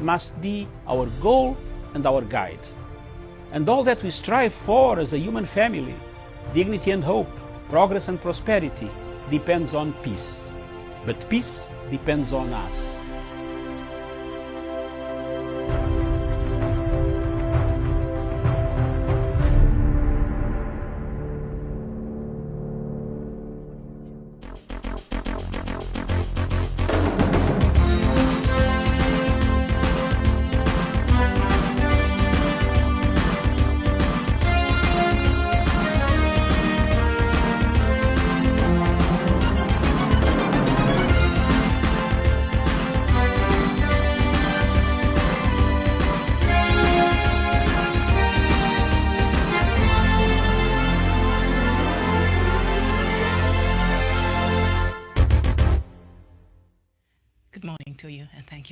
must be our goal and our guide. And all that we strive for as a human family, dignity and hope, progress and prosperity, depends on peace. But peace depends on us.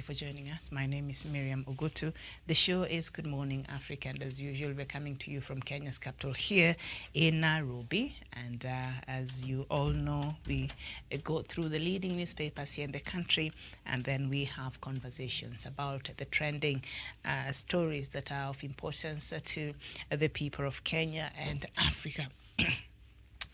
For joining us. My name is Miriam Ogutu. The show is Good Morning Africa, and as usual, we're coming to you from Kenya's capital here in Nairobi. And as you all know, we go through the leading newspapers here in the country, and then we have conversations about the trending stories that are of importance to the people of Kenya and Africa.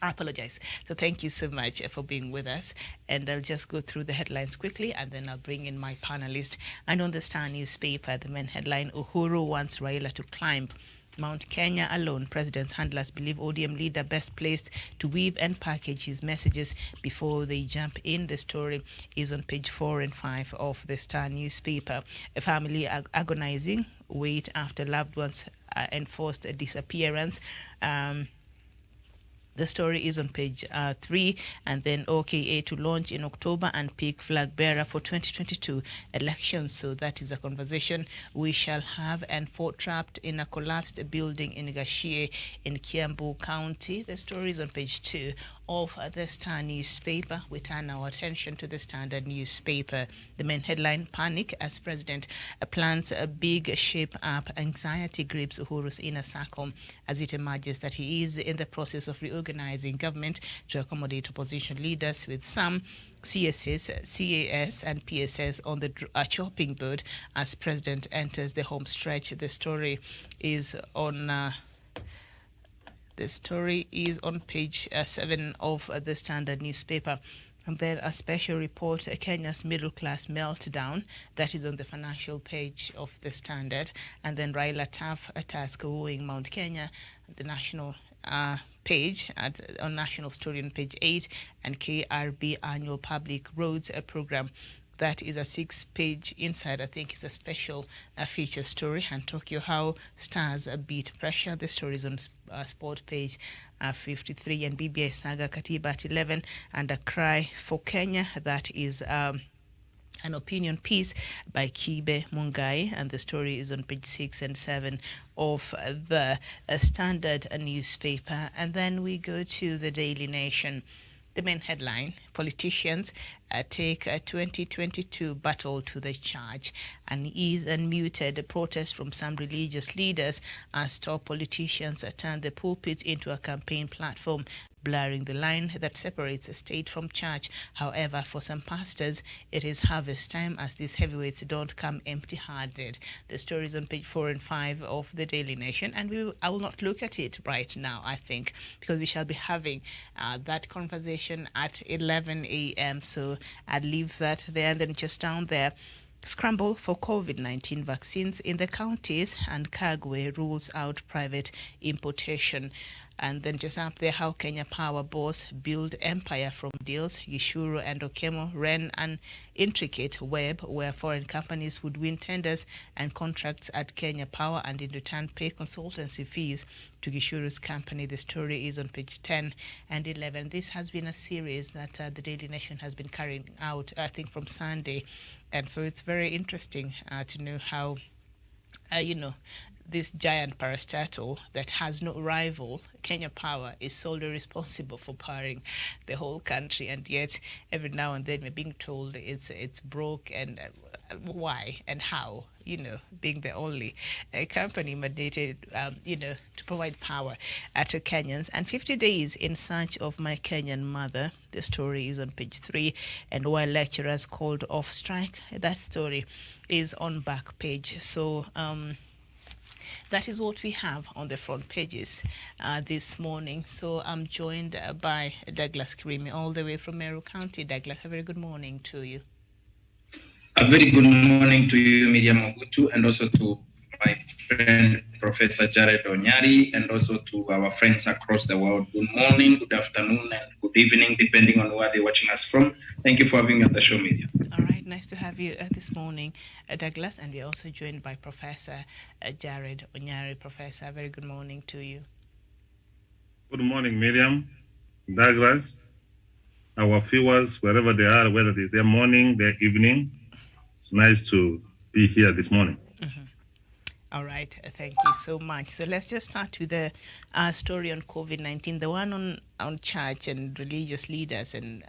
I apologize. So thank you so much for being with us. And I'll just go through the headlines quickly, and then I'll bring in my panelist. And on the Star newspaper, the main headline, Uhuru wants Raila to climb Mount Kenya alone. President's handlers believe ODM leader best placed to weave and package his messages before they jump in. The story is on page 4 and 5 of the Star newspaper. A family agonizing wait after loved ones enforced disappearance. The story is on page 3, and then OKA to launch in October and pick flag bearer for 2022 elections. So that is a conversation we shall have. And Fort trapped in a collapsed building in Gashie in Kiambu County. The story is on page 2 of the Star newspaper. We turn our attention to the Standard newspaper. The main headline, panic as president plans a big shape-up. Anxiety grips Uhuru's inner circle as it emerges that he is in the process of reorganizing government to accommodate opposition leaders, with some CSS, CAS and PSS on the chopping board as president enters the home stretch. The story is on page 7 of the Standard newspaper. And then a special report, Kenya's middle class meltdown, that is on the financial page of the Standard. And then Raila tough task wooing Mount Kenya, the national page on national story on page 8, and KRB annual public roads program. That is a 6-page inside. I think it's a special feature story. And Tokyo, how stars beat pressure. The story is on sport page 53. And BBI saga Katiba at 11. And a cry for Kenya. That is an opinion piece by Kibe Mungai. And the story is on page 6 and 7 of the Standard newspaper. And then we go to the Daily Nation. The main headline, politicians take a 2022 battle to the church, and ease unmuted protest from some religious leaders as top politicians turn the pulpit into a campaign platform, blurring the line that separates state from church. However, for some pastors, it is harvest time as these heavyweights don't come empty-handed. The story is on page 4 and 5 of the Daily Nation, and I will not look at it right now, I think, because we shall be having that conversation at 11 a.m. So I'd leave that there, and then just down there, scramble for COVID-19 vaccines in the counties, and Kagwe rules out private importation. And then just up there, how Kenya Power boss build empire from deals. Gishuru and Okemo ran an intricate web where foreign companies would win tenders and contracts at Kenya Power and in return pay consultancy fees to Gishuru's company. The story is on page 10 and 11. This has been a series that the Daily Nation has been carrying out, I think, from Sunday. And so it's very interesting to know how, this giant parastatal that has no rival, Kenya Power, is solely responsible for powering the whole country, and yet every now and then we're being told it's broke, and why and how, being the only company mandated, to provide power to Kenyans. And 50 days in search of my Kenyan mother. The story is on page 3. And while lecturers called off strike, that story is on back page. So that is what we have on the front pages this morning. So I'm joined by Douglas Kirimi all the way from Meru County. Douglas, a very good morning to you. A very good morning to you, Miriam Ogutu, and also to my friend, Professor Jared Onyari, and also to our friends across the world. Good morning, good afternoon, and good evening, depending on where they're watching us from. Thank you for having me on the show, Miriam. All right, nice to have you this morning, Douglas, and we're also joined by Professor Jared Onyari. Professor, very good morning to you. Good morning, Miriam, Douglas, our viewers, wherever they are, whether it is their morning, their evening. It's nice to be here this morning. Mm-hmm. All right, thank you so much. So let's just start with the story on COVID-19, the one on church and religious leaders and,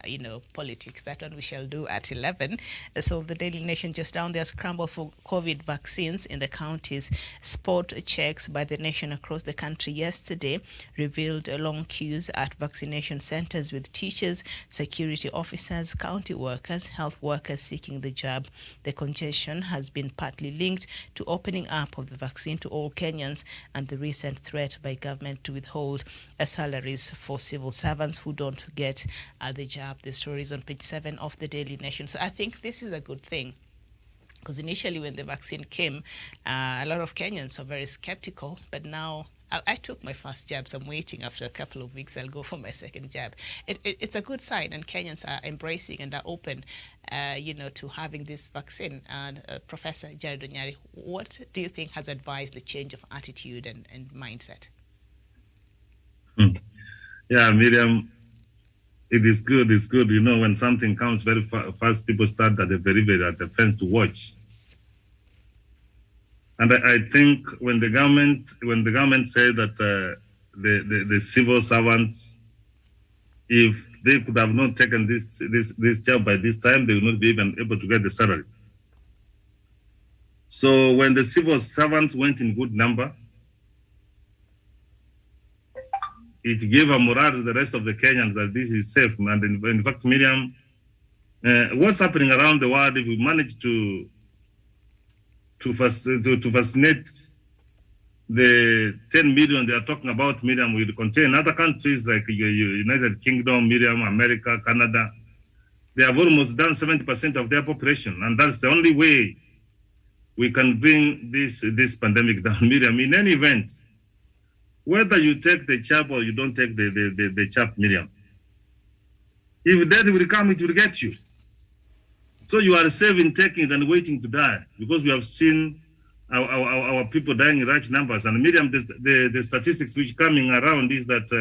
politics. That one we shall do at 11. So the Daily Nation just down there scramble for COVID vaccines in the counties. Spot checks by the nation across the country yesterday revealed long queues at vaccination centers with teachers, security officers, county workers, health workers seeking the jab. The congestion has been partly linked to opening up of the vaccine to all Kenyans and the recent threat by government to withhold salaries for civil servants who don't get the jab. The story is on page 7 of the Daily Nation. So I think this is a good thing, because initially when the vaccine came, a lot of Kenyans were very skeptical, but now I took my first jab, so I'm waiting. After a couple of weeks, I'll go for my second jab. It's a good sign, and Kenyans are embracing and are open, to having this vaccine. Professor Jared Onyari, what do you think has advised the change of attitude and mindset? Yeah, Miriam, it is good. It's good. When something comes very fast, people start at the fence to watch. And I think when the government said that the civil servants, if they could have not taken this job by this time, they would not be even able to get the salary. So when the civil servants went in good number, it gave a morale to the rest of the Kenyans that this is safe. And in fact, Miriam, what's happening around the world, if we manage to vaccinate the 10 million they are talking about, Miriam, will contain other countries like United Kingdom, Miriam, America, Canada. They have almost done 70% of their population, and that's the only way we can bring this pandemic down, Miriam. In any event, whether you take the jab or you don't take the jab, Miriam, if death will come, it will get you. So you are safe in taking than waiting to die, because we have seen our people dying in large numbers. And Miriam, the statistics which coming around is that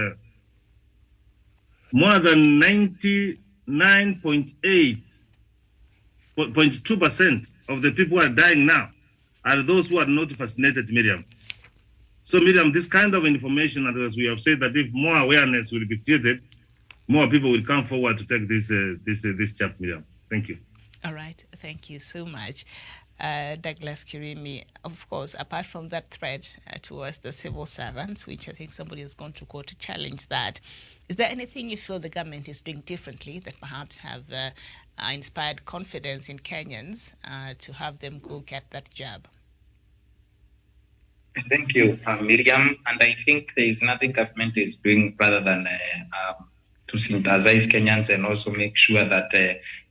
more than 99.2% of the people who are dying now are those who are not vaccinated, Miriam. So Miriam, this kind of information, as we have said, that if more awareness will be created, more people will come forward to take this jab, Miriam. Thank you. All right, thank you so much, Douglas Kirimi. Of course, apart from that threat towards the civil servants, which I think somebody is going to go to challenge that, is there anything you feel the government is doing differently that perhaps have inspired confidence in Kenyans to have them go get that jab? Thank you, Miriam. And I think there is nothing government is doing rather than to synthesize Kenyans and also make sure that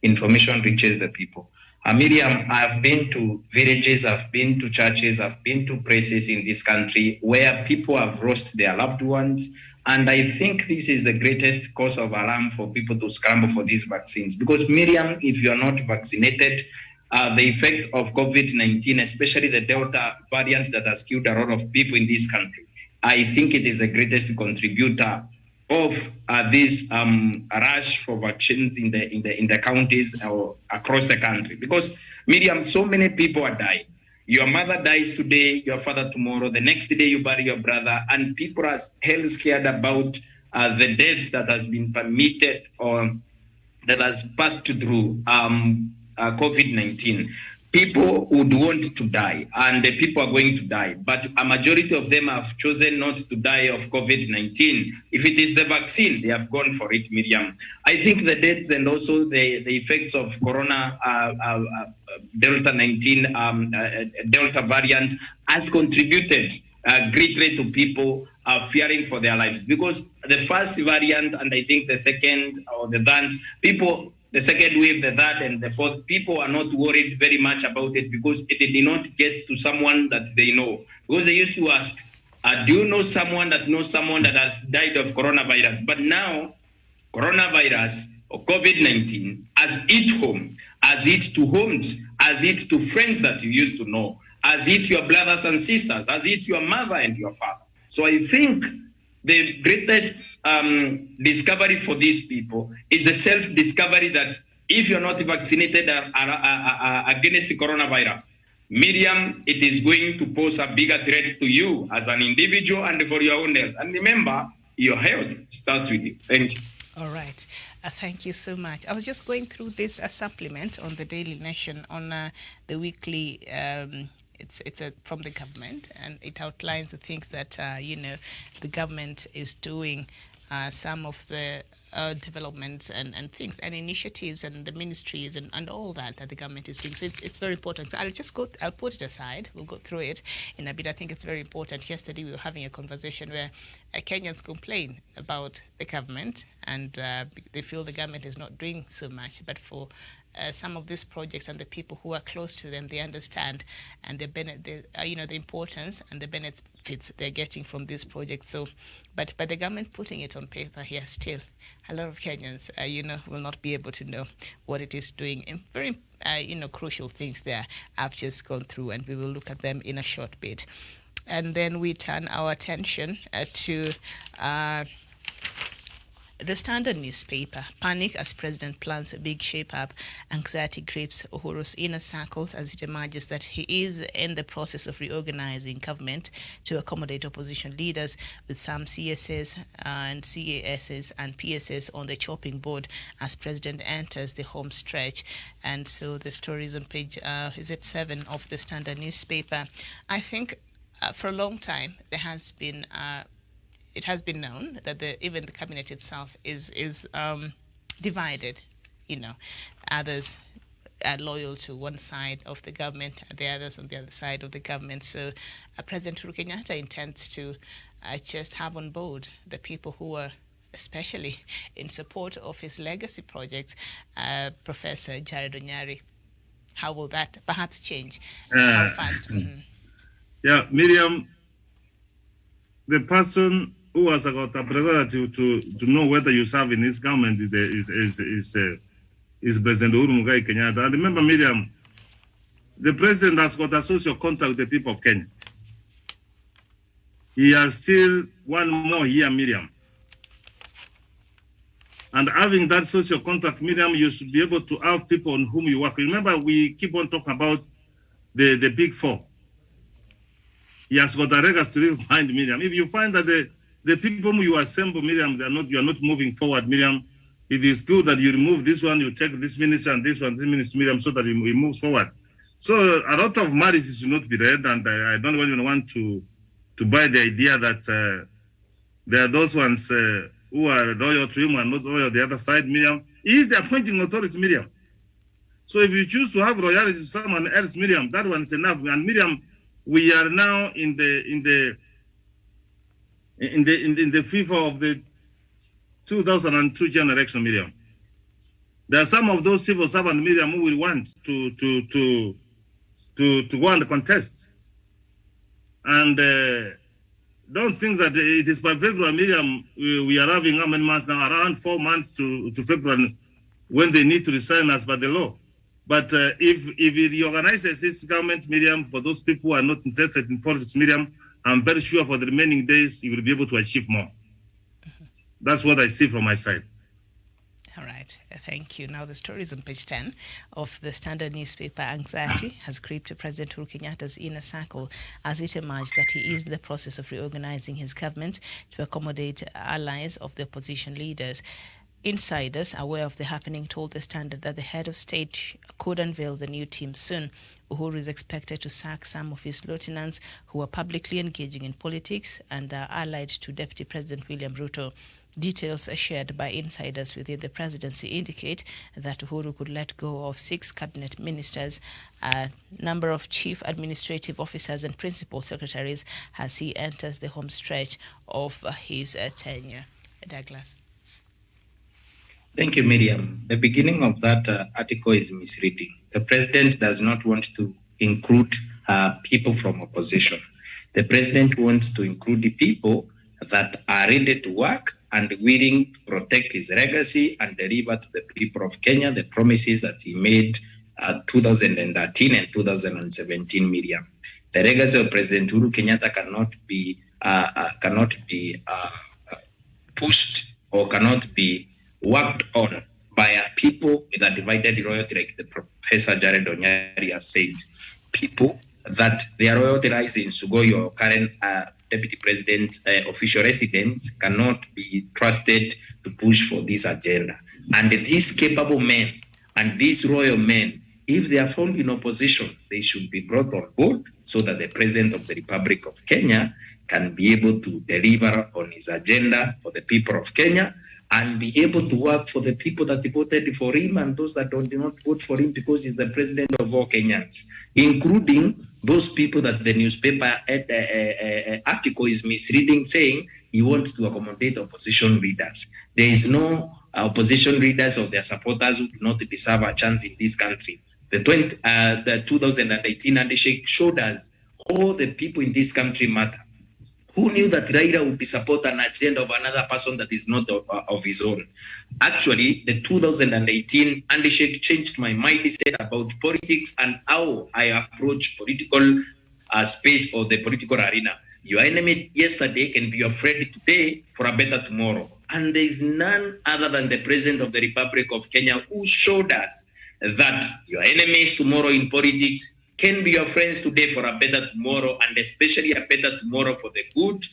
information reaches the people. Miriam, I've been to villages, I've been to churches, I've been to places in this country where people have lost their loved ones. And I think this is the greatest cause of alarm for people to scramble for these vaccines. Because Miriam, if you're not vaccinated, the effect of COVID-19, especially the Delta variant that has killed a lot of people in this country, I think it is the greatest contributor of this rush for vaccines in the counties or across the country. Because, Miriam, so many people are dying. Your mother dies today, your father tomorrow, the next day you bury your brother, and people are hell scared about the death that has been permitted or that has passed through COVID-19. people would want to die, and the people are going to die, but a majority of them have chosen not to die of COVID-19. If it is the vaccine, they have gone for it, Miriam. I think the deaths and also the effects of corona Delta 19, Delta variant has contributed greatly to people fearing for their lives, because the first variant and I think the second or the third, the second wave, the third and the fourth, people are not worried very much about it because it did not get to someone that they know. Because they used to ask, do you know someone that knows someone that has died of coronavirus? But now, coronavirus or COVID-19 has hit home, has hit to homes, has hit to friends that you used to know, has hit your brothers and sisters, has hit your mother and your father. So I think the greatest discovery for these people is the self-discovery that if you're not vaccinated against the coronavirus, Miriam, it is going to pose a bigger threat to you as an individual and for your own health. And remember, your health starts with you. Thank you. All right. Thank you so much. I was just going through this supplement on the Daily Nation on the weekly. It's from the government, and it outlines the things that the government is doing, some of the developments and things and initiatives and the ministries and all that the government is doing. So it's very important. So I'll put it aside. We'll go through it in a bit. I think it's very important. Yesterday we were having a conversation where Kenyans complain about the government and they feel the government is not doing so much, but for some of these projects and the people who are close to them, they understand and the importance and the benefits they're getting from this project. So, but the government putting it on paper here, still a lot of Kenyans, will not be able to know what it is doing. And very, crucial things there I've just gone through, and we will look at them in a short bit. And then we turn our attention to the Standard newspaper. Panic as President plans a big shape-up. Anxiety grips Uhuru's inner circles as it emerges that he is in the process of reorganizing government to accommodate opposition leaders, with some CSS and CASs and PSS on the chopping board as President enters the home stretch. And so the story is on page 7 of the Standard newspaper. I think for a long time there has been it has been known that even the cabinet itself is divided. Others are loyal to one side of the government, the others on the other side of the government. So President Uhuru Kenyatta intends to just have on board the people who are especially in support of his legacy projects, Professor Jared Onyari. How will that perhaps change? How fast? Yeah, Miriam, the person who has got a prerogative to know whether you serve in his government is President Uhuru Muigai Kenyatta. And remember, Miriam, the president has got a social contract with the people of Kenya. He has still one more year, Miriam. And having that social contract, Miriam, you should be able to have people on whom you work. Remember, we keep on talking about the big four. He has got a record to leave behind, Miriam. If you find that the people whom you assemble, Miriam, you are not moving forward, Miriam, it is good that you remove this one, you take this minister and this one, this minister, Miriam, so that it moves forward. So a lot of marriages should not be read, and I don't even want to buy the idea that there are those ones who are loyal to him and not loyal to the other side, Miriam. He is the appointing authority, Miriam. So if you choose to have loyalty to someone else, Miriam, that one is enough. And Miriam, we are now in the FIFA of the 2002 generation, Miriam. There are some of those civil servants, Miriam, who will want to go and contest. And don't think that it is by February, Miriam, we are having how many months now? Around 4 months to February, when they need to resign as per the law. But if it reorganizes this government, Miriam, for those people who are not interested in politics, Miriam, I'm very sure for the remaining days, he will be able to achieve more. That's what I see from my side. All right, thank you. Now the story is on page 10 of the Standard newspaper. Anxiety has gripped President Uhuru Kenyatta's inner circle as it emerged that he is in the process of reorganizing his government to accommodate allies of the opposition leaders. Insiders aware of the happening told the Standard that the head of state could unveil the new team soon. Uhuru is expected to sack some of his lieutenants who are publicly engaging in politics and are allied to Deputy President William Ruto. Details shared by insiders within the presidency indicate that Uhuru could let go of 6 cabinet ministers, a number of chief administrative officers and principal secretaries as he enters the home stretch of his tenure. Douglas. Thank you, Miriam. The beginning of that article is misleading. The president does not want to include people from opposition. The president wants to include the people that are ready to work and willing to protect his legacy and deliver to the people of Kenya the promises that he made 2013 and 2017, Miriam. The legacy of President Uhuru Kenyatta cannot be pushed or cannot be worked on by people with a divided loyalty, like the Professor Jared Onyari has said. People that their loyalty lies in Sugoi or current Deputy President official residence cannot be trusted to push for this agenda. And these capable men and these royal men, if they are found in opposition, they should be brought on board so that the President of the Republic of Kenya can be able to deliver on his agenda for the people of Kenya and be able to work for the people that voted for him and those that did not vote for him because he's the president of all Kenyans, including those people that the newspaper article is misreading, saying he wants to accommodate opposition leaders. There is no opposition leaders or their supporters who do not deserve a chance in this country. The 2018 handshake showed us all the people in this country matter. Who knew that Raila would be support an agenda of another person that is not of his own? Actually, the 2018 handshake changed my mindset about politics and how I approach political space or the political arena. Your enemy yesterday can be your friend today for a better tomorrow. And there is none other than the President of the Republic of Kenya who showed us that your enemies tomorrow in politics can be your friends today for a better tomorrow, and especially a better tomorrow for the good,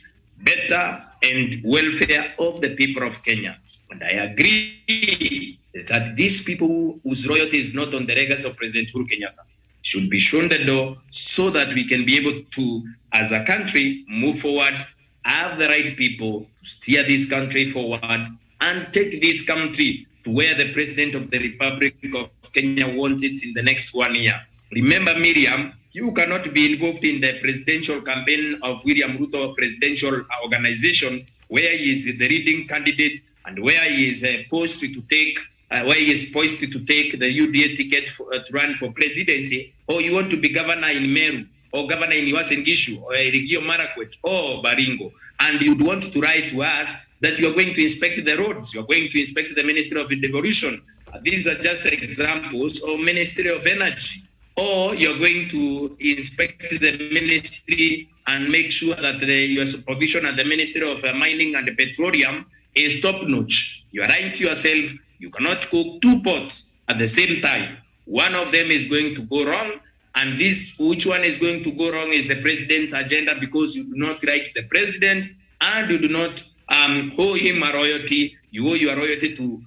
better, and welfare of the people of Kenya. And I agree that these people whose loyalty is not on the legacy of President Uhuru Kenyatta should be shown the door so that we can be able to, as a country, move forward, have the right people to steer this country forward, and take this country to where the President of the Republic of Kenya wants it in the next 1 year. Remember, Miriam, you cannot be involved in the presidential campaign of William Ruto presidential organization where he is the leading candidate and where he is poised to take the UDA ticket to run for presidency, or you want to be governor in Meru, or governor in Uasin Gishu, or Elgeyo Marakwet, or Baringo, and you'd want to write to us that you are going to inspect the roads, you are going to inspect the Ministry of Devolution. These are just examples of Ministry of Energy. Or you're going to inspect the ministry and make sure that your supervision at the Ministry of Mining and Petroleum is top-notch. You are lying to yourself. You cannot cook 2 pots at the same time. One of them is going to go wrong, and which one is going to go wrong is the president's agenda, because you do not like the president and you do not owe him a royalty. You owe your royalty to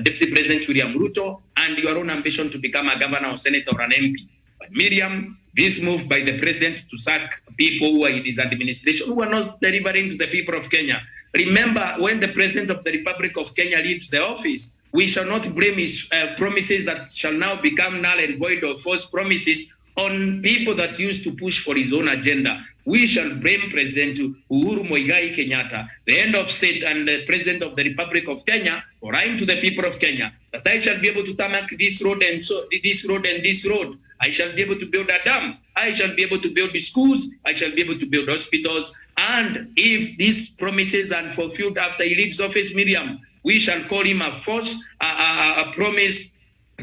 Deputy President William Ruto and your own ambition to become a governor or senator or an MP. But Miriam, this move by the president to sack people who are in his administration, who are not delivering to the people of Kenya. Remember, when the President of the Republic of Kenya leaves the office, we shall not blame his promises that shall now become null and void or false promises on people that used to push for his own agenda. We shall blame President Uhuru Muigai Kenyatta, the head of state and the President of the Republic of Kenya, for lying to the people of Kenya that I shall be able to tarmac this road and this road and this road. I shall be able to build a dam. I shall be able to build the schools. I shall be able to build hospitals. And if these promises are fulfilled after he leaves office, Miriam, we shall call him a false promise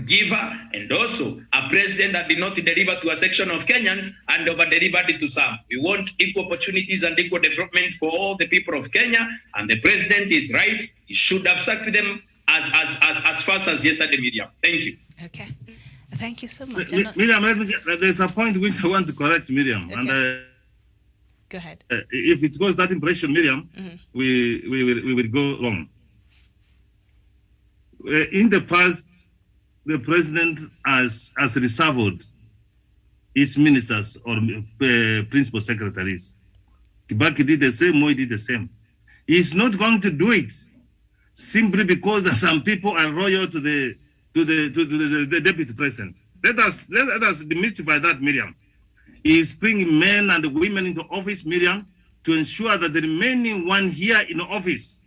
giver, and also a president that did not deliver to a section of Kenyans and over-delivered it to some. We want equal opportunities and equal development for all the people of Kenya, and the president is right. He should have sacked them as fast as yesterday, Miriam. Thank you. Okay. Thank you so much. Miriam, there's a point which I want to correct, Miriam. Okay. And go ahead. If it goes that impression, Miriam, we will go wrong. In the past, the president has reserved his ministers or principal secretaries. Kibaki did the same, Moi did the same. He's not going to do it simply because some people are loyal to the deputy president. Let us demystify that, Miriam. He is bringing men and women into office, Miriam, to ensure that the remaining one here in office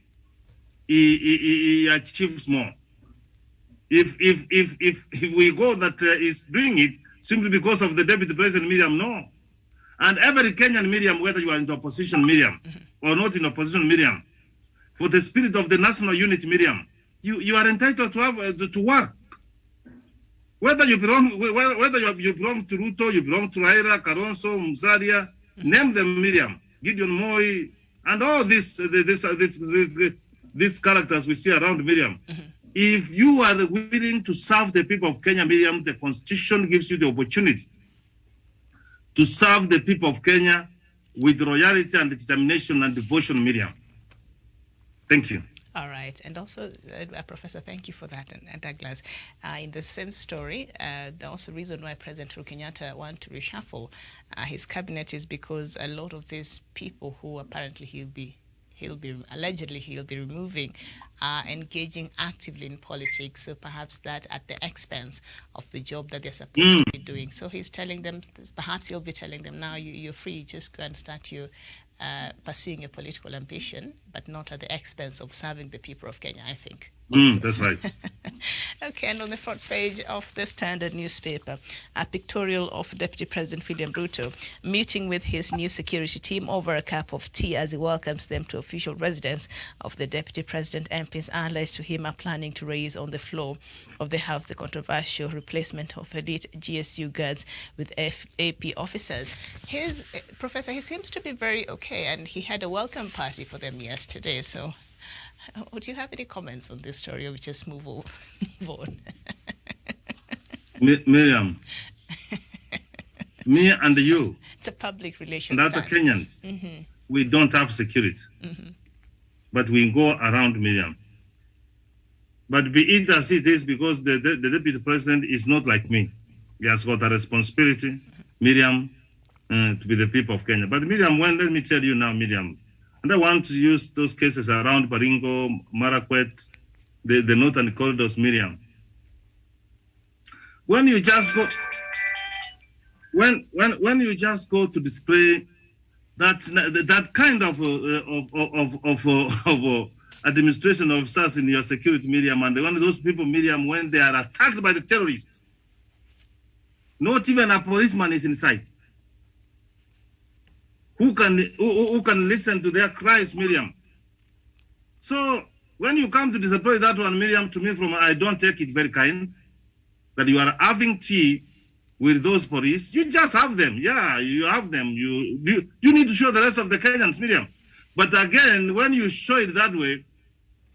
he achieves more. If we go that he's doing it simply because of the deputy president, Miriam, no. And every Kenyan, Miriam, whether you are in the opposition, Miriam, or not in opposition, Miriam, for the spirit of the national unity, Miriam, you are entitled to have to work. Whether you belong to Ruto, you belong to Raila, Kalonzo, Musalia, name them, Miriam, Gideon Moi, and all these characters we see around, Miriam. If you are willing to serve the people of Kenya, Miriam, the Constitution gives you the opportunity to serve the people of Kenya with loyalty and determination and devotion, Miriam. Thank you. All right. And also, Professor, thank you for that. And Douglas, in the same story, the also reason why President Uhuru Kenyatta wants to reshuffle his cabinet is because a lot of these people who apparently he'll be removing are engaging actively in politics, so perhaps that at the expense of the job that they're supposed to be doing. So he's telling them, perhaps he'll be telling them, now you're free, just go and start your pursuing your political ambition, but not at the expense of serving the people of Kenya, I think. That's right. Okay, and on the front page of the Standard newspaper, a pictorial of Deputy President William Ruto meeting with his new security team over a cup of tea as he welcomes them to official residence of the Deputy President. MPs alleged to him are planning to raise on the floor of the House the controversial replacement of elite GSU guards with AP officers. Professor, he seems to be very okay, and he had a welcome party for them yesterday, so... Would you have any comments on this story, or we just move on? Miriam, me and you, it's a public relations and other Kenyans, we don't have security, but we go around, Miriam. But be it as it is, because the deputy president is not like me. He has got a responsibility, Miriam, to be the people of Kenya. But Miriam, let me tell you now, Miriam, and I want to use those cases around Baringo, Marakwet, the northern corridors, Miriam. When you just go, when you just go to display that kind of administration officers in your security, Miriam, and one of those people, Miriam, when they are attacked by the terrorists, not even a policeman is in sight. Who can listen to their cries, Miriam? So when you come to disappoint that one, Miriam, to me, I don't take it very kind that you are having tea with those police. You just have them. Yeah, you have them. You need to show the rest of the Kenyans, Miriam. But again, when you show it that way,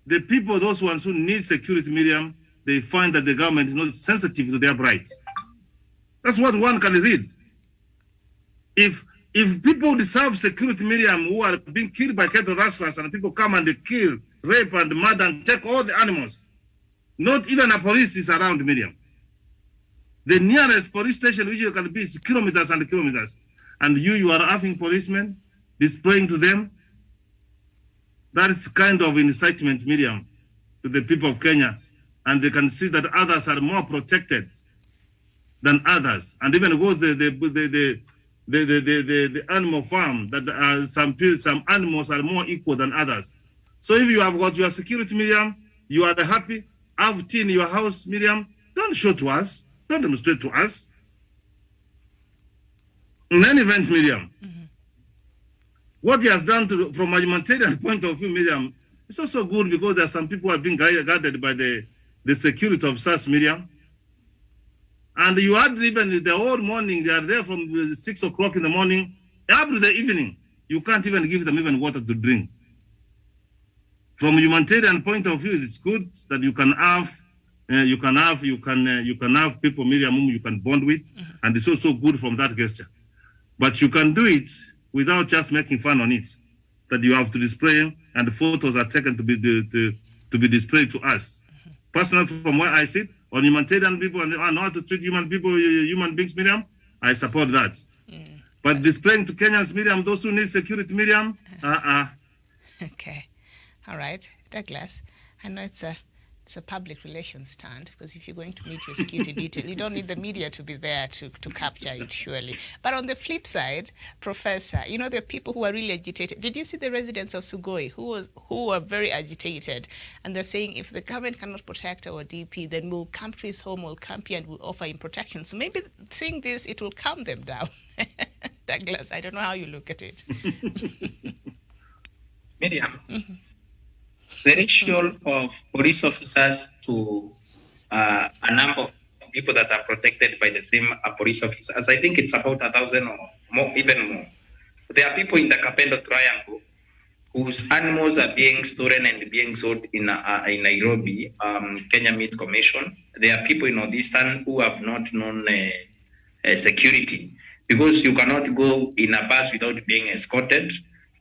the people, those ones who need security, Miriam, they find that the government is not sensitive to their rights. That's what one can read. If people deserve security, Miriam, who are being killed by cattle rustlers, and people come and they kill, rape, and murder, and take all the animals, not even a police is around, Miriam. The nearest police station, which can be, is kilometers and kilometers. And you are having policemen displaying to them. That is kind of incitement, Miriam, to the people of Kenya. And they can see that others are more protected than others. And even go the animal farm, that some animals are more equal than others. So if you have got your security, Miriam, you are happy, have tea in your house, Miriam, don't show to us, don't demonstrate to us. In any event, Miriam, what he has done from a humanitarian point of view, Miriam, it's also good because there are some people who are being guarded by the security officers, Miriam. And you had even the whole morning, they are there from 6 o'clock in the morning up to the evening. You can't even give them even water to drink. From a humanitarian point of view, it's good that you can have people, Miriam, whom you can bond with, and it's also good from that gesture. But you can do it without just making fun on it. That you have to display, and the photos are taken to be displayed to us. personally, from where I sit, on humanitarian people and know how to treat human beings, Miriam, I support that. But displaying to Kenyans, Miriam, those who need security, Miriam, Okay. All right. Douglas, I know it's a public relations stand, because if you're going to meet your security detail, you don't need the media to be there to capture it, surely. But on the flip side, Professor, you know, there are people who are really agitated. Did you see the residents of Sugoi who were very agitated? And they're saying, if the government cannot protect our DP, then we'll come to his home, we'll camp here, and we'll offer him protection. So maybe seeing this, it will calm them down. Douglas, I don't know how you look at it. Miriam, the ratio of police officers to a number of people that are protected by the same police officers, I think it's about 1,000 or more, even more. There are people in the Kapendo Triangle whose animals are being stolen and being sold in Nairobi, Kenya Meat Commission. There are people in Northeastern who have not known security, because you cannot go in a bus without being escorted.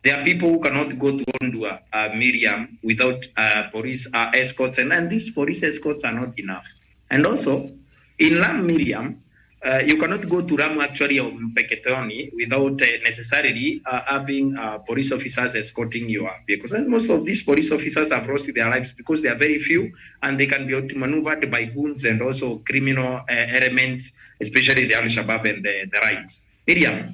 There are people who cannot go to Ondua, Miriam, without police escorts, and these police escorts are not enough. And also, in Lamu, Miriam, you cannot go to Lamu actually or Mpeketoni without necessarily having police officers escorting you up, because most of these police officers have lost their lives because they are very few and they can be outmaneuvered by goons and also criminal elements, especially the Al-Shabaab and the rights. Miriam,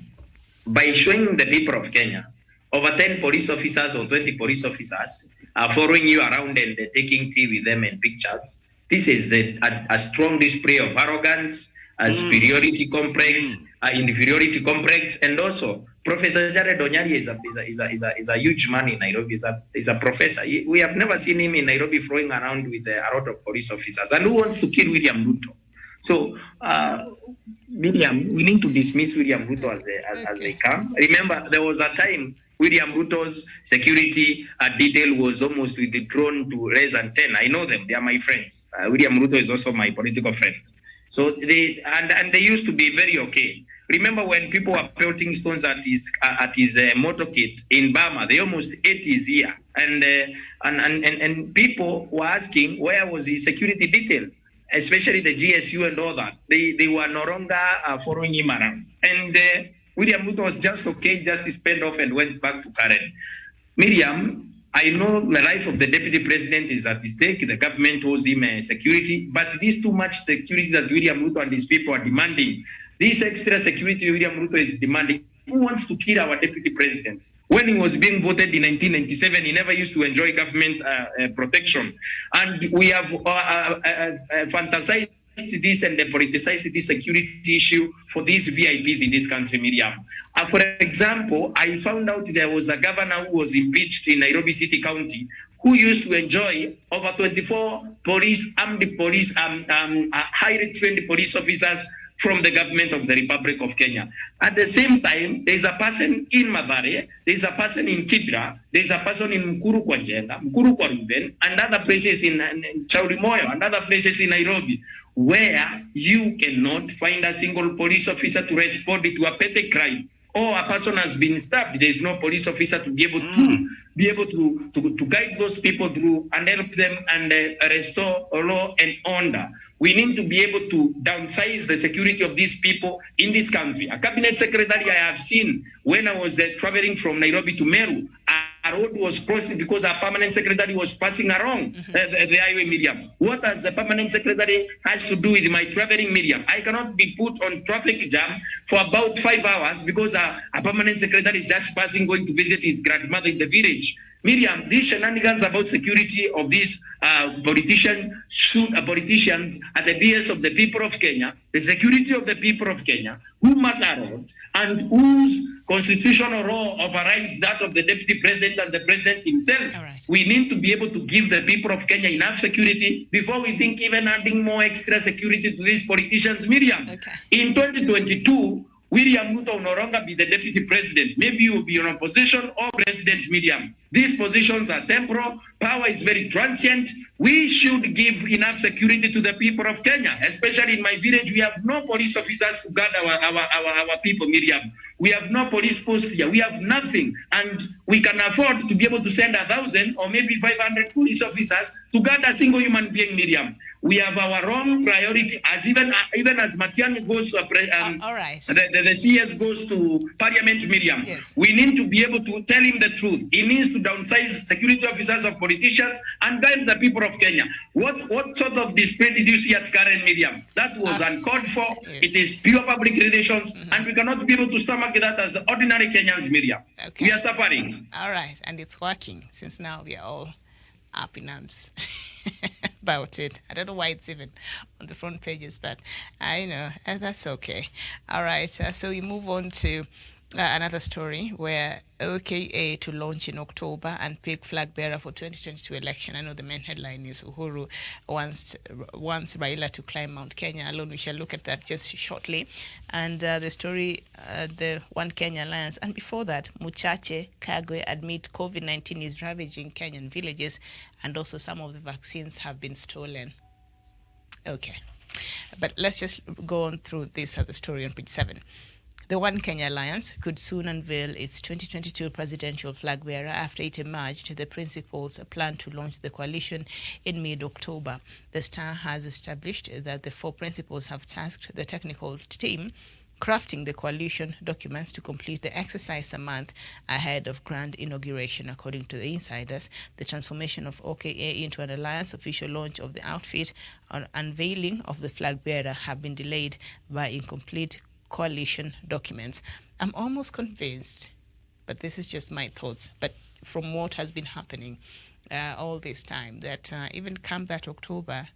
by showing the people of Kenya over 10 police officers or 20 police officers are following you around and taking tea with them and pictures, this is a strong display of arrogance, superiority complex, inferiority complex, and also Professor Jared Onyari is a huge man in Nairobi. Is a professor. We have never seen him in Nairobi flowing around with a lot of police officers. And who wants to kill William Ruto? So, William, we need to dismiss William Ruto as they come. Remember, there was a time William Ruto's security detail was almost withdrawn to less than 10. I know them; they are my friends. William Ruto is also my political friend. So they used to be very okay. Remember when people were pelting stones at his motorcade in Burma? They almost ate his ear, and people were asking where was his security detail, especially the GSU and all that. They were no longer following him around, and William Ruto was just okay, just spent off and went back to Karen. Miriam, I know the life of the deputy president is at stake. The government owes him security, but this too much security that William Ruto and his people are demanding, this extra security William Ruto is demanding. Who wants to kill our deputy president? When he was being voted in 1997, he never used to enjoy government protection. And we have fantasized this and politicized this security issue for these VIPs in this country, Miriam. For example, I found out there was a governor who was impeached in Nairobi City County who used to enjoy over 24 armed police, highly trained police officers from the government of the Republic of Kenya. At the same time, there's a person in Mathare, there's a person in Kibra, there's a person in Mkuru kwa Njenga, Mkuru kwa Ruben, and other places in Chaurimoyo, and other places in Nairobi, where you cannot find a single police officer to respond to a petty crime. Or a person has been stabbed, there is no police officer to be able to guide those people through and help them and restore law and order. We need to be able to downsize the security of these people in this country. A cabinet secretary I have seen when I was traveling from Nairobi to Meru, a road was crossed because our permanent secretary was passing along the highway, Miriam. What does the permanent secretary has to do with my traveling, Miriam? I cannot be put on traffic jam for about 5 hours because a permanent secretary is just passing, going to visit his grandmother in the village. Miriam, these shenanigans about security of these politicians at the behest of the people of Kenya, the security of the people of Kenya, who matter a lot, and whose constitutional law overrides that of the deputy president and the president himself. Right. We need to be able to give the people of Kenya enough security before we think even adding more extra security to these politicians, Miriam. Okay. In 2022, William Ruto will no longer be the deputy president. Maybe he will be in opposition or president, Miriam. These positions are temporal. Power is very transient. We should give enough security to the people of Kenya. Especially in my village, we have no police officers to guard our people, Miriam. We have no police post here. We have nothing. And we can afford to be able to send 1,000 or maybe 500 police officers to guard a single human being, Miriam. We have our own priority, as even as Matiang'i goes to all right. the CS goes to Parliament, Miriam. Yes. We need to be able to tell him the truth. He needs to downsize security officers of politicians and guide the people of Kenya. What sort of display did you see at Karen, Miriam? That was uncalled for. Yes. It is pure public relations, and we cannot be able to stomach that as ordinary Kenyans, Miriam. Okay. We are suffering. All right, and it's working since now we are all up in arms about it. I don't know why it's even on the front pages, but I know that's okay. All right, so we move on to another story where OKA to launch in October and pick flag bearer for 2022 election. I know the main headline is Uhuru wants Raila to climb Mount Kenya alone. We shall look at that just shortly. And the story, the One Kenya Alliance. And before that, Muchache Kagwe admit COVID-19 is ravaging Kenyan villages, and also some of the vaccines have been stolen. Okay, but let's just go on through this other story on page 7. The One Kenya Alliance could soon unveil its 2022 presidential flag bearer after it emerged the principals plan to launch the coalition in mid-October. The Star has established that the 4 principals have tasked the technical team crafting the coalition documents to complete the exercise a month ahead of grand inauguration. According to the insiders, the transformation of OKA into an alliance, official launch of the outfit, and unveiling of the flag bearer have been delayed by incomplete coalition documents. I'm almost convinced, but this is just my thoughts, but from what has been happening all this time, that even come that October,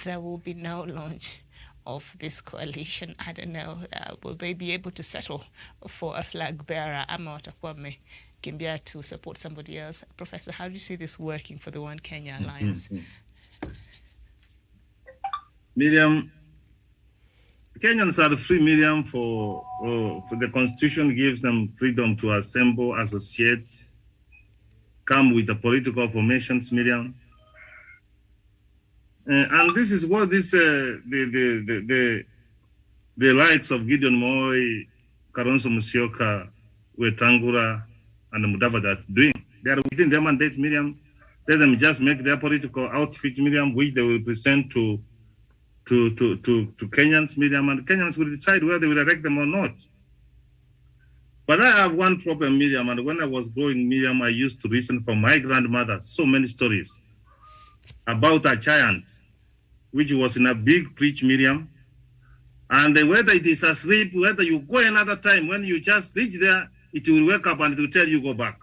there will be no launch of this coalition. I don't know, will they be able to settle for a flag bearer? Ama watakuwa wamekimbia to support somebody else? Professor, how do you see this working for the One Kenya Alliance? Miriam, Kenyans are free, Miriam, for the Constitution gives them freedom to assemble, associate, come with the political formations, Miriam. And this is what this the likes of Gideon Moi, Kalonzo Musyoka, Wetangula, and Mudavadi are doing. They are within their mandates, Miriam. Let them just make their political outfit, Miriam, which they will present to Kenyans, Miriam, and Kenyans will decide whether they will elect them or not. But I have one problem, Miriam, and when I was growing, Miriam, I used to listen from my grandmother so many stories about a giant, which was in a big preach, Miriam. And whether it is asleep, whether you go another time, when you just reach there, it will wake up and it will tell you go back.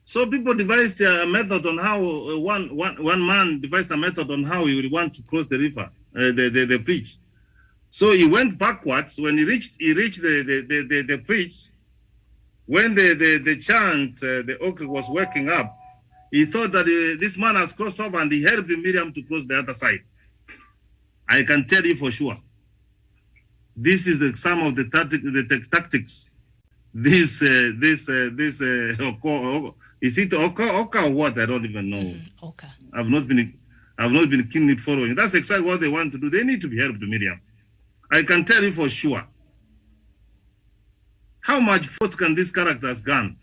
So people devised a method on how one man devised a method on how he would want to cross the river, the bridge. So he went backwards. When he reached the bridge. When the chant, the oak was waking up, he thought that this man has crossed over, and he helped Miriam to cross the other side. I can tell you for sure. This is some of the tactics. Is it Oka or what? I don't even know. Oka. I've not been keenly following. That's exactly what they want to do. They need to be helped, Miriam. I can tell you for sure. How much votes can these characters gain?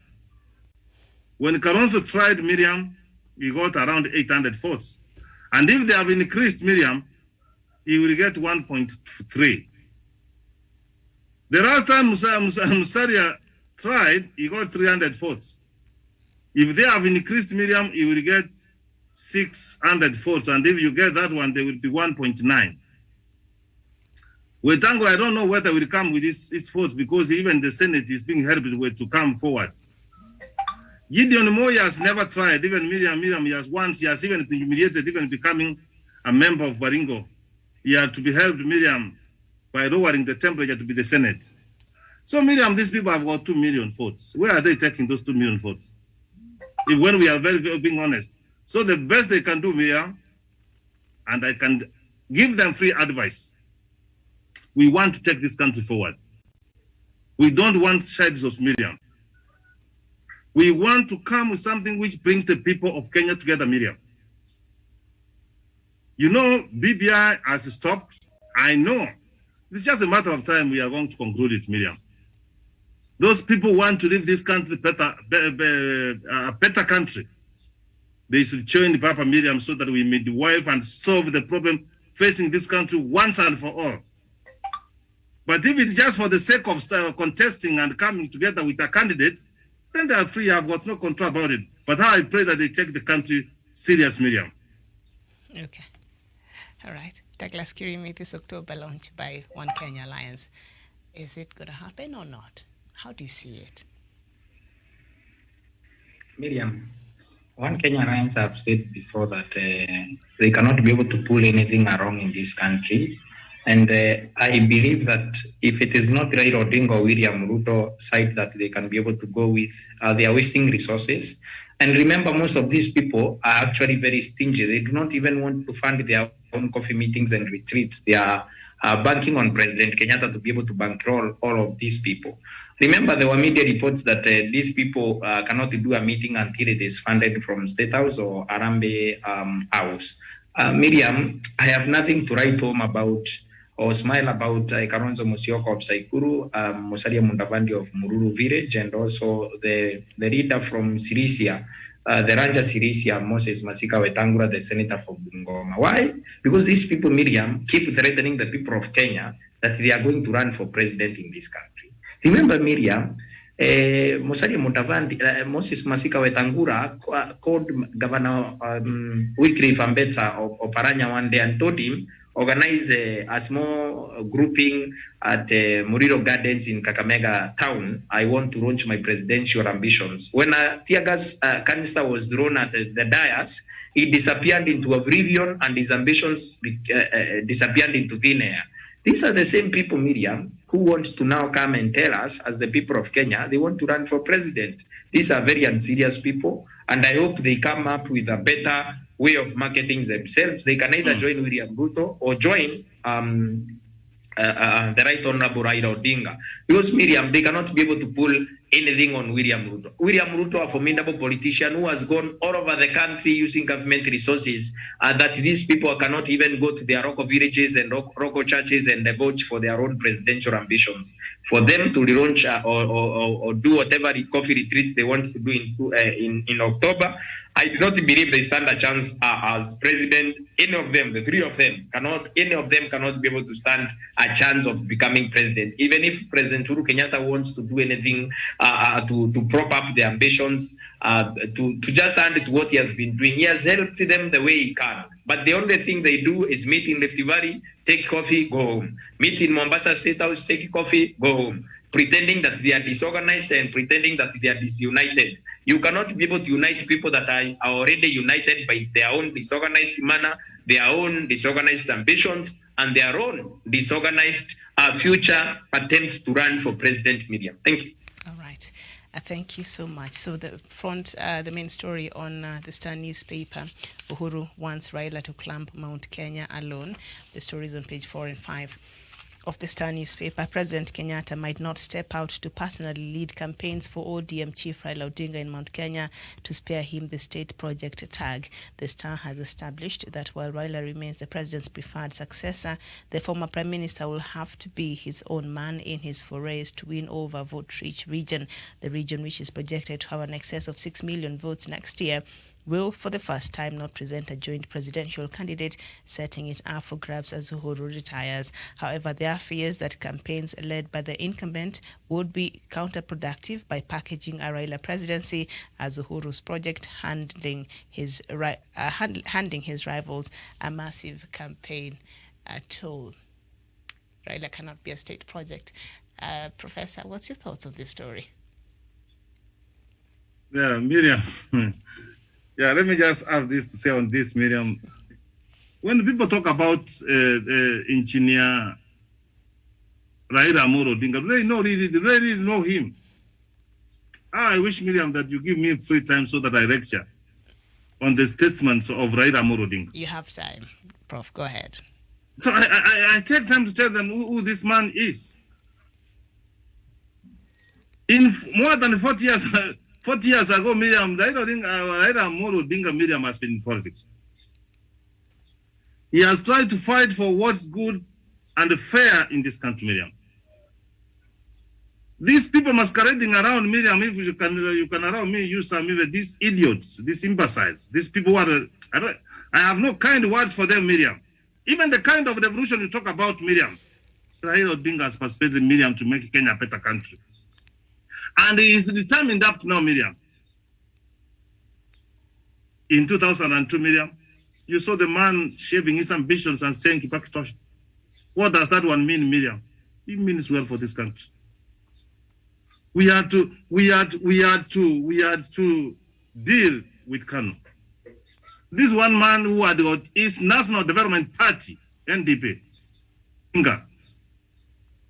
When Kalonzo tried Miriam, he got around 800 votes. And if they have increased Miriam, he will get 1.3. The last time Musalia tried, he got 300 votes. If they have increased Miriam, he will get 600 votes. And if you get that one, they will be 1.9. Wetangula, I don't know whether will come with his votes, because even the Senate is being helped with to come forward. Gideon Moi has never tried. Even Miriam he has even been humiliated, even becoming a member of Baringo. He had to be helped, Miriam, by lowering the temperature to be the Senate. So Miriam, these people have got 2 million votes. Where are they taking those 2 million votes? When we are very being honest. So the best they can do, Miriam, and I can give them free advice. We want to take this country forward. We don't want sides of Miriam. We want to come with something which brings the people of Kenya together, Miriam. You know, BBI has stopped. I know. It's just a matter of time we are going to conclude it, Miriam. Those people want to leave this country a better country. They should join Papa Miriam so that we may midwife and solve the problem facing this country once and for all. But if it's just for the sake of contesting and coming together with a candidate, then they are free. I've got no control about it. But I pray that they take the country serious, Miriam. Okay. All right. Douglas Kirimi, this October launch by One Kenya Alliance. Is it going to happen or not? How do you see it? Miriam, One Kenya Alliance have said before that they cannot be able to pull anything wrong in this country. And I believe that if it is not Raila Odinga or William Ruto side that they can be able to go with, they are wasting resources. And remember, most of these people are actually very stingy. They do not even want to fund their own coffee meetings and retreats. They are banking on President Kenyatta to be able to bankroll all of these people. Remember, there were media reports that these people cannot do a meeting until it is funded from State House or Arambe House. Miriam, I have nothing to write home about or smile about Kalonzo Musyoka of Saikuru, Musalia Mudavadi of Mururu Village, and also the leader from Sirisia, the Ranger Sirisia, Moses Masika Wetangula, the senator for Bungoma. Why? Because these people, Miriam, keep threatening the people of Kenya that they are going to run for president in this country. Remember, Miriam, Musalia Mudavadi, Moses Masika Wetangula called Governor Wycliffe Ambetsa of Paranya one day and told him, organize a small grouping at Muriro Gardens in Kakamega town. I want to launch my presidential ambitions. When a tear gas canister was thrown at the dais, he disappeared into oblivion and his ambitions disappeared into thin air. These are the same people, Miriam, who want to now come and tell us, as the people of Kenya, they want to run for president. These are very unserious people, and I hope they come up with a better way of marketing themselves. They can either join William Ruto or join the Right Honorable Raila Odinga. Because, Miriam, they cannot be able to pull anything on William Ruto. William Ruto, a formidable politician who has gone all over the country using government resources, that these people cannot even go to their Roko villages and Roko churches and vote for their own presidential ambitions. For them to relaunch or do whatever coffee retreats they want to do in October, I do not believe they stand a chance as president. Any of them, the three of them, cannot be able to stand a chance of becoming president. Even if President Uhuru Kenyatta wants to do anything to prop up their ambitions, to just add to what he has been doing. He has helped them the way he can. But the only thing they do is meet in Rift Valley, take coffee, go home. Meet in Mombasa State House, take coffee, go home. Pretending that they are disorganized and pretending that they are disunited. You cannot be able to unite people that are already united by their own disorganized manner, their own disorganized ambitions, and their own disorganized future attempts to run for President. Miriam. Thank you. All right. Thank you so much. So the main story on the Star newspaper, Uhuru wants Raila to clamp Mount Kenya alone. The story is on page 4 and 5 of the Star newspaper. President Kenyatta might not step out to personally lead campaigns for ODM chief Raila Odinga in Mount Kenya to spare him the state project tag. The Star has established that while Raila remains the president's preferred successor, the former prime minister will have to be his own man in his forays to win over vote-rich region. The region, which is projected to have an excess of 6 million votes next year, will for the first time not present a joint presidential candidate, setting it up for grabs as Uhuru retires. However, there are fears that campaigns led by the incumbent would be counterproductive by packaging a Raila presidency as Uhuru's project, handing his rivals a massive campaign toll. Raila cannot be a state project. Professor, what's your thoughts on this story? Yeah, Miriam. Yeah, let me just have this to say on this, Miriam. When people talk about engineer Raila Amolo Odinga, they really know him. I wish, Miriam, that you give me free time so that I lecture on the statements of Raila Amolo Odinga. You have time, Prof. Go ahead. So I take time to tell them who this man is. In more than 40 years, 40 years ago, Raila Amolo Odinga Miriam has been in politics. He has tried to fight for what's good and fair in this country, Miriam. These people masquerading around Miriam, if you can allow me use some of these idiots, these imbeciles, these people who are, I have no kind words for them, Miriam. Even the kind of revolution you talk about, Miriam, Raila Odinga has persuaded Miriam to make Kenya a better country. And he is determined up to now, Miriam. In 2002, Miriam, you saw the man shaving his ambitions and saying Kibaki Tosha. What does that one mean, Miriam? It means well for this country. We had to deal with Kanu. This one man who had got his National Development Party, NDP,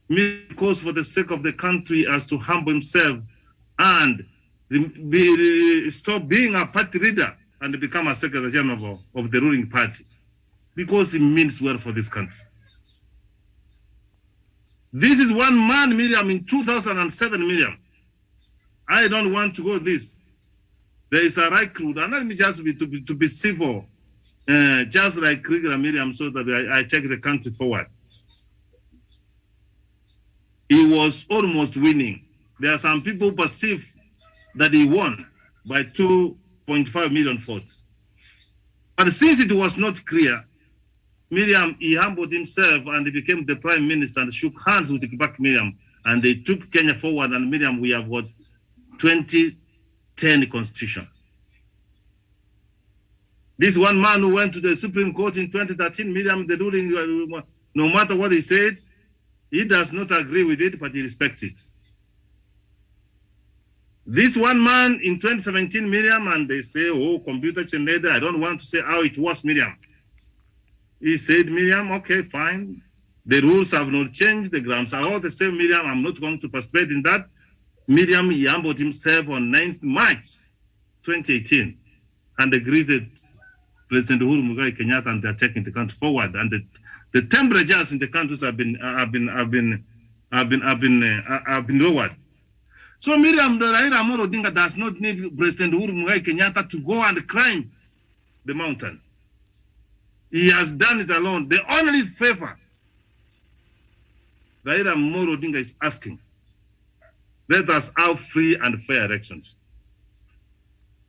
because for the sake of the country as to humble himself and stop being a party leader and become a secretary general of the ruling party, because it means well for this country. This is one man, Miriam, in 2007, Miriam. I don't want to go this. There is a right crew, and let me just to be civil, just like Krieger Miriam, so that I take the country forward. He was almost winning. There are some people who perceive that he won by 2.5 million votes. But since it was not clear, Miriam, he humbled himself and he became the prime minister and shook hands with Kibaki Miriam, and they took Kenya forward. And Miriam, we have got 2010 constitution. This one man who went to the Supreme Court in 2013, Miriam, the ruling, no matter what he said, he does not agree with it, but he respects it. This one man in 2017, Miriam, and they say, oh, computer generator, I don't want to say how it was, Miriam. He said, Miriam, okay, fine. The rules have not changed. The grounds are all the same, Miriam. I'm not going to participate in that. Miriam, he humbled himself on 9th March 2018 and greeted President Uhuru Muigai Kenyatta, and they're taking the country forward. And the temperatures in the countries have been lowered. So Miriam, Raila Amolo Odinga does not need President Uhuru Muigai Kenyatta to go and climb the mountain. He has done it alone. The only favor Raila Amolo Odinga is asking, let us have free and fair elections.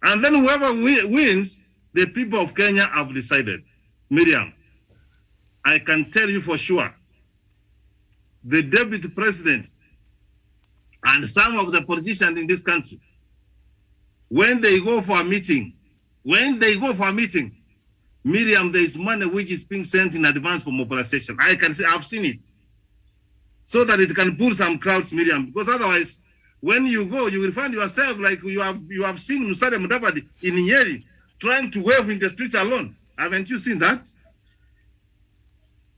And then whoever wins, the people of Kenya have decided. Miriam, I can tell you for sure, the deputy president and some of the politicians in this country, when they go for a meeting, Miriam, there is money which is being sent in advance for mobilization. I can say I've seen it. So that it can pull some crowds, Miriam, because otherwise, when you go, you will find yourself like you have seen Musalia Mudavadi in Nyeri trying to wave in the streets alone. Haven't you seen that?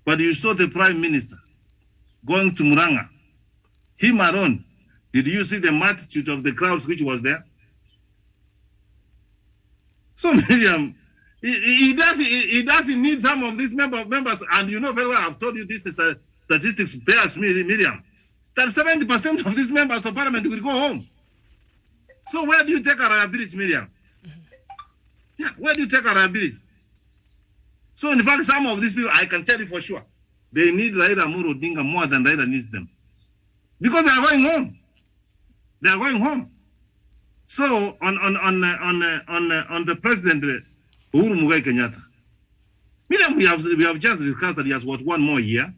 But you saw the prime minister going to Muranga, him alone. Did you see the multitude of the crowds which was there? So Miriam, he doesn't need some of these members, and you know very well, I've told you this is a statistics bears, Miriam, that 70% of these members of parliament will go home. So where do you take our ability, Miriam? Yeah, where do you take our ability? So in fact, some of these people, I can tell you for sure, they need Raila Amolo Odinga more than Raila needs them. Because they are going home. They are going home. So on the president, Uhuru Muigai Kenyatta, Miriam, we have just discussed that he has got one more year.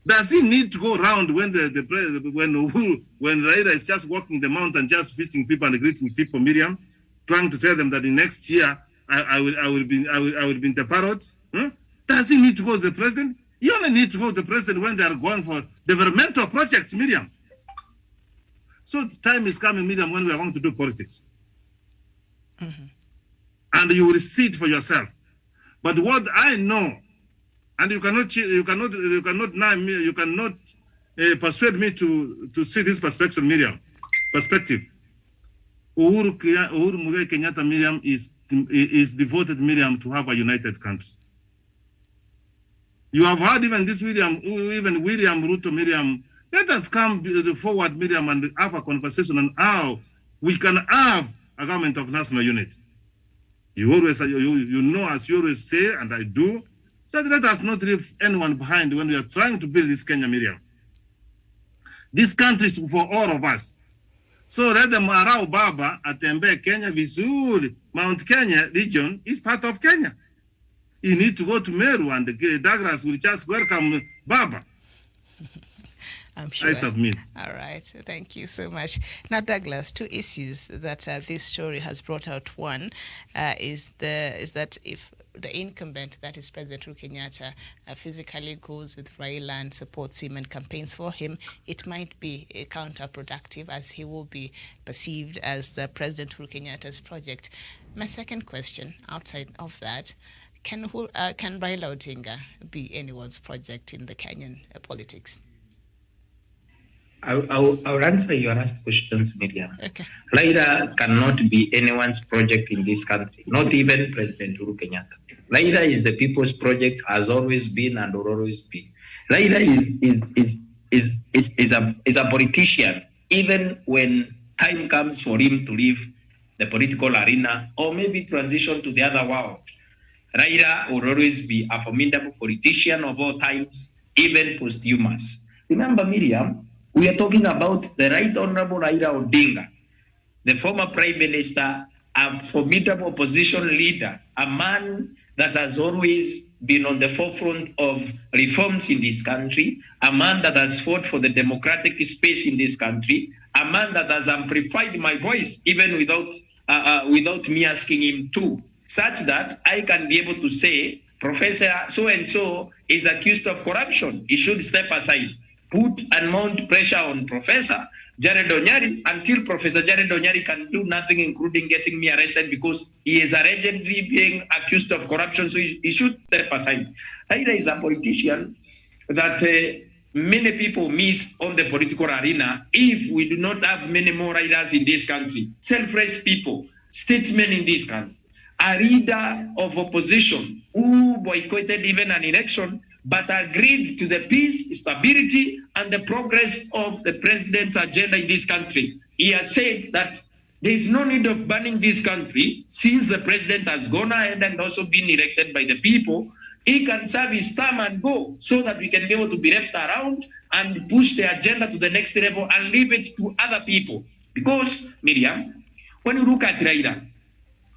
Does he need to go around when when Raila is just walking the mountain, just visiting people and greeting people, Miriam, trying to tell them that the next year I will be in the parrot? Huh? Does he need to go to the president? You only need to go to the president when they are going for developmental projects, Miriam. So the time is coming, Miriam, when we are going to do politics. Mm-hmm. And you will see it for yourself. But what I know, and you cannot persuade me to see this perspective, Miriam. Perspective. Uhuru Muigai Kenyatta, Miriam, is devoted, Miriam, to have a united country. You have heard even William Ruto, Miriam. Let us come forward, Miriam, and have a conversation on how we can have a government of national unity. You always, you know, as you always say, and I do, that let us not leave anyone behind when we are trying to build this Kenya, Miriam. This country is for all of us. So let them allow Baba atembe Kenya vizuri. Mount Kenya region is part of Kenya. You need to go to Meru, and Douglas will just welcome Baba. I'm sure. I submit. All right. Thank you so much. Now, Douglas, two issues that this story has brought out. One is that if the incumbent, that is President Uhuru Kenyatta, physically goes with Raila and supports him and campaigns for him, it might be counterproductive, as he will be perceived as the President Uhuru Kenyatta's project. My second question, outside of that, can Raila Odinga be anyone's project in the Kenyan politics? I'll answer your last questions, Miriam. Okay. Raila cannot be anyone's project in this country, not even President Uhuru Kenyatta. Raila is the people's project, has always been and will always be. Raila is a politician, even when time comes for him to leave the political arena or maybe transition to the other world. Raila will always be a formidable politician of all times, even posthumous. Remember, Miriam, we are talking about the Right Honorable Raila Odinga, the former Prime Minister, a formidable opposition leader, a man that has always been on the forefront of reforms in this country, a man that has fought for the democratic space in this country, a man that has amplified my voice even without me asking him to, such that I can be able to say, Professor so-and-so is accused of corruption. He should step aside. Put and mount pressure on Professor Jared Onyari until Professor Jared Onyari can do nothing, including getting me arrested, because he is allegedly being accused of corruption, so he should step aside. Raila is a politician that many people miss on the political arena if we do not have many more Railas in this country. Self-raised people, statesmen in this country, a leader of opposition who boycotted even an election but agreed to the peace, stability, and the progress of the president's agenda in this country. He has said that there is no need of banning this country since the president has gone ahead and also been elected by the people. He can serve his term and go, so that we can be able to be left around and push the agenda to the next level and leave it to other people. Because, Miriam, when you look at Raila,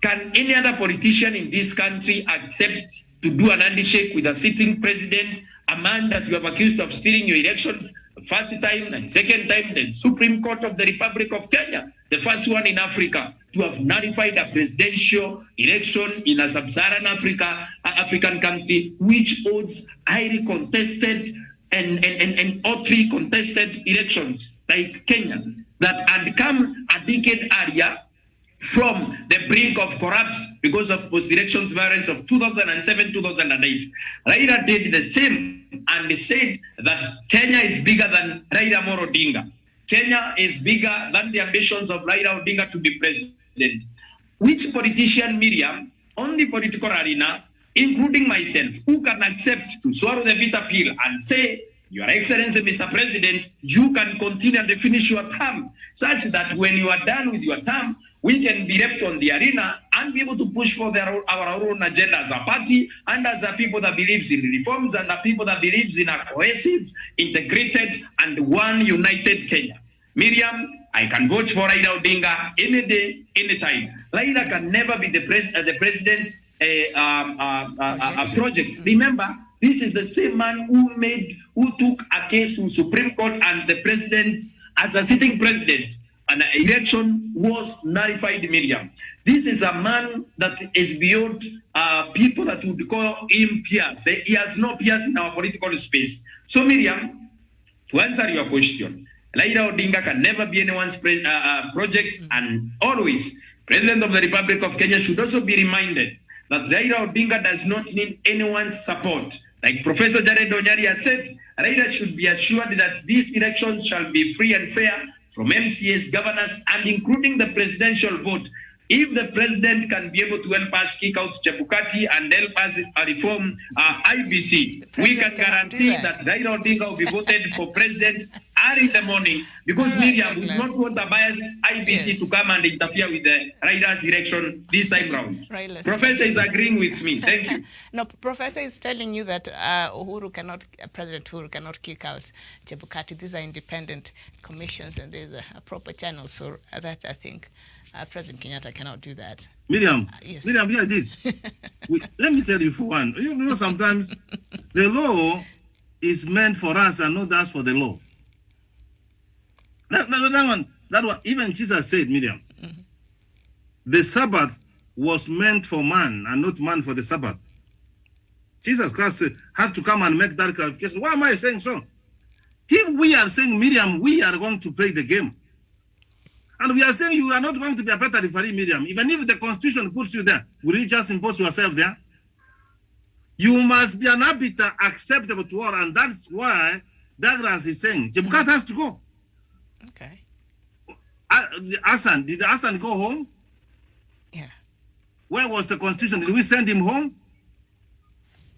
can any other politician in this country accept to do an handshake with a sitting president, a man that you have accused of stealing your election first time and second time, the Supreme Court of the Republic of Kenya, the first one in Africa to have nullified a presidential election in a sub-Saharan African country, which holds highly contested and hotly contested elections like Kenya, that had come a decade earlier from the brink of corruption because of post-elections violence of 2007-2008. Raila did the same and said that Kenya is bigger than Raila Amolo Odinga. Kenya is bigger than the ambitions of Raila Odinga to be president. Which politician, Miriam, on the political arena, including myself, who can accept to swallow the bitter pill and say, Your Excellency, Mr. President, you can continue and finish your term, such that when you are done with your term, we can be left on the arena and be able to push for our own agenda as a party and as a people that believes in reforms and a people that believes in a cohesive, integrated, and one united Kenya. Miriam, I can vote for Raila Odinga any day, any time. Raila can never be the president's project. Remember, this is the same man who took a case to Supreme Court and the president as a sitting president. An election was nullified, Miriam. This is a man that is beyond people that would call him peers. He has no peers in our political space. So, Miriam, to answer your question, Raila Odinga can never be anyone's project, and always, President of the Republic of Kenya should also be reminded that Raila Odinga does not need anyone's support. Like Professor Jared Onyari has said, Raila should be assured that these elections shall be free and fair, from MCAs, governors, and including the presidential vote. If the president can be able to help us kick out Chebukati and help us reform IBC, we can guarantee that Raila Odinga will be voted for president early in the morning because All right, Miriam would Douglas. not want a biased IBC Yes. to come and interfere with the Raila's election this time round. Raila's Professor is agreeing with me. Thank you. No, Professor is telling you that President Uhuru cannot kick out Chebukati. These are independent commissions and there's a proper channel. So that I think President Kenyatta cannot do that. Miriam, Yes. Miriam, here it is. Let me tell you for one. You know, sometimes the law is meant for us and not us for the law. That one, even Jesus said, Miriam, the Sabbath was meant for man and not man for the Sabbath. Jesus Christ had to come and make that clarification. Why am I saying so? If we are saying, Miriam, we are going to play the game. And we are saying you are not going to be a better referee, Miriam. Even if the Constitution puts you there, will you just impose yourself there? You must be an arbiter acceptable to all, and that's why Douglas is saying Chebukati has to go. Okay. Hassan, did Hassan go home? Yeah. Where was the Constitution? Did we send him home?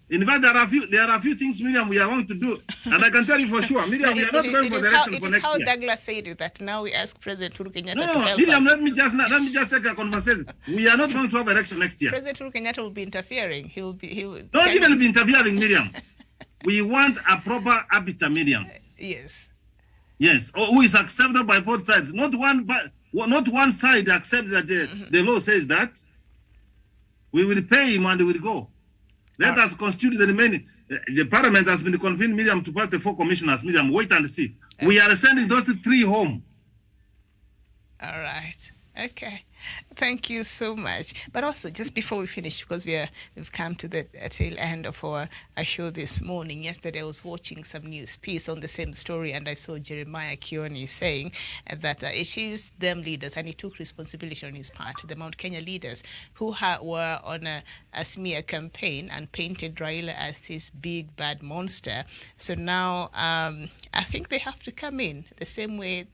In fact, there are a few things, Miriam, we are going to do, and I can tell you for sure, Miriam, we are not going for the election for next year. It is how Douglas said it, that now we ask President Uhuru Kenyatta to No, help Miriam, us. let me just take a conversation. We are not going to have election next year. President Uhuru Kenyatta will be interfering. He will. Not even be interfering, Miriam. We want a proper arbiter, Miriam. Yes. Yes, who is accepted by both sides. Not one side accepts that the law says that. We will pay him and we will go. Let us constitute the remaining. The parliament has been convened, Miriam, to pass the 4 commissioners. Miriam, wait and see. We are sending those 3 home. All right. Okay. Thank you so much. But also, just before we finish, because we've come to the tail end of our show this morning. Yesterday, I was watching some news piece on the same story, and I saw Jeremiah Kioni saying that it is them leaders, and he took responsibility on his part, the Mount Kenya leaders, who were on a smear campaign and painted Raila as this big bad monster. So now I think they have to come in the same way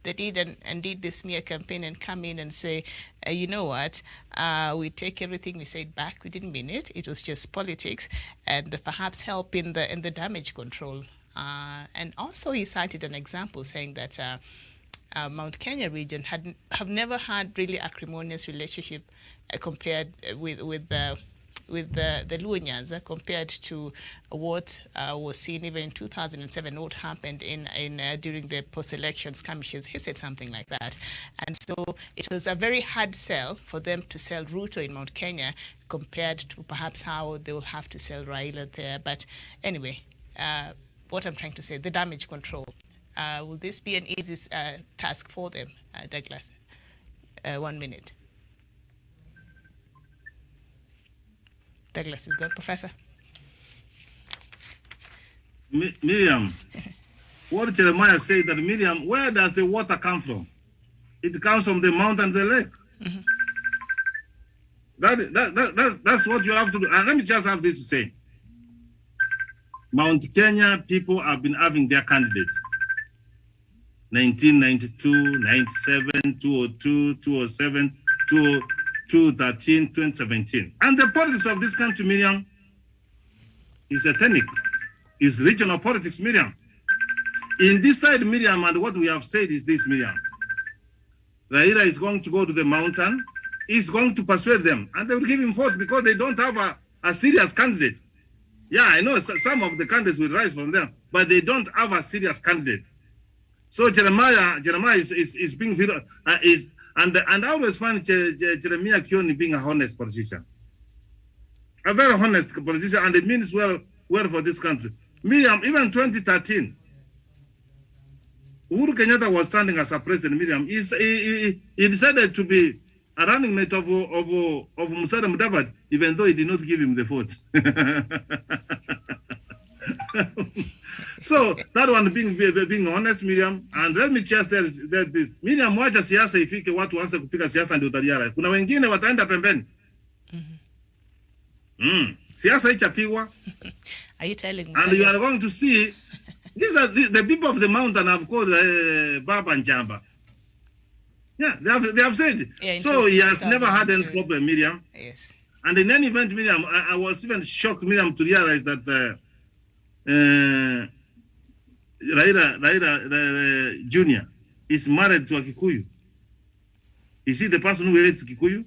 they did and did the smear campaign and come in and say, you know what, we take everything we said back. We didn't mean it. It was just politics, and perhaps help in the damage control. And also he cited an example saying that Mount Kenya region have never had really acrimonious relationship compared with the Luo Nyanza compared to what was seen even in 2007, what happened in during the post-election skirmishes. He said something like that. And so it was a very hard sell for them to sell Ruto in Mount Kenya compared to perhaps how they will have to sell Raila there. But anyway, what I'm trying to say, the damage control. Will this be an easy task for them, Douglas? 1 minute. Douglas is gone, Professor. Miriam, what Jeremiah said that, Miriam, where does the water come from? It comes from the mountain, the lake. That's what you have to do. And let me just have this to say. Mount Kenya people have been having their candidates. 1992, 97, 202, 207, 2013, 2017. And the politics of this country, Miriam, is ethnic, is regional politics, Miriam. In this side, Miriam, and what we have said is this, Miriam. Raila is going to go to the mountain, he's going to persuade them, and they will give him force because they don't have a serious candidate. Yeah, I know some of the candidates will rise from them, but they don't have a serious candidate. So Jeremiah is being and I always find Jeremiah Kioni being a honest politician, a very honest politician, and it means well for this country. Miriam, even 2013, Uhuru Kenyatta was standing as a president. Miriam, he decided to be a running mate of Musalia Mudavadi, even though he did not give him the vote. So that one being honest, Miriam, and let me just tell this. Miriam, wacha siasa ifike watu waanze kupiga siasa ndio utaliara. Kuna wengine wataenda pembeni. Siasa ichapigwa. Are you telling me? And you are going to see, these are the people of the mountain have called Baba and Jamba. Yeah, they have said. Yeah, so he has never had any problem, Miriam. Yes. And in any event, Miriam, I was even shocked, Miriam, to realize that Raila Junior is married to a Kikuyu. Is he the person who hates Kikuyu?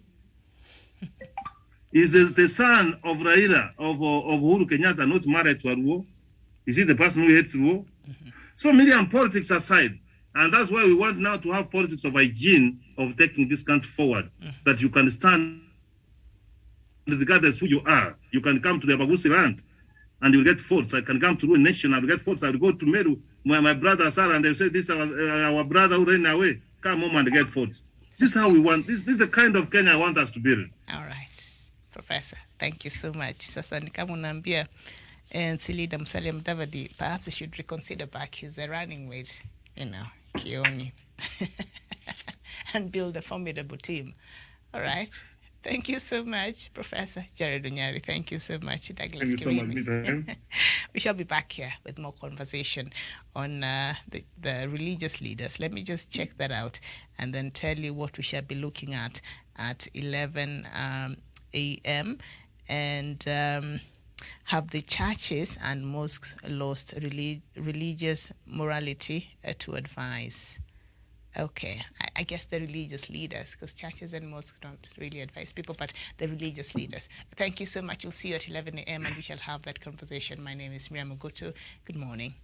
Is the son of Raila, of Uhuru Kenyatta, not married to a Luo? Is he the person who hates Luo? So Miriam, politics aside, and that's why we want now to have politics of hygiene of taking this country forward, that you can stand regardless who you are. You can come to the Abagusi land and you'll get votes. I can come to Ruin Nation, I'll get votes. I'll go to Meru, my brother Sarah, and they'll say, this is our brother who ran away. Come home and get votes. This is how we want, this is the kind of Kenya I want us to build. All right. Professor, thank you so much. Sasa ni kama unaambia Leader Musalia Mudavadi, perhaps he should reconsider back his running mate, Kioni, and build a formidable team. All right. Thank you so much, Professor Jared Onyari. Thank you so much, Douglas. Thank you so much, Mita. We shall be back here with more conversation on the religious leaders. Let me just check that out and then tell you what we shall be looking at 11 a.m. and have the churches and mosques lost religious morality to advise? Okay, I guess the religious leaders, because churches and mosques don't really advise people, but the religious leaders. Thank you so much. We'll see you at 11 a.m. and we shall have that conversation. My name is Miriam Ogutu. Good morning.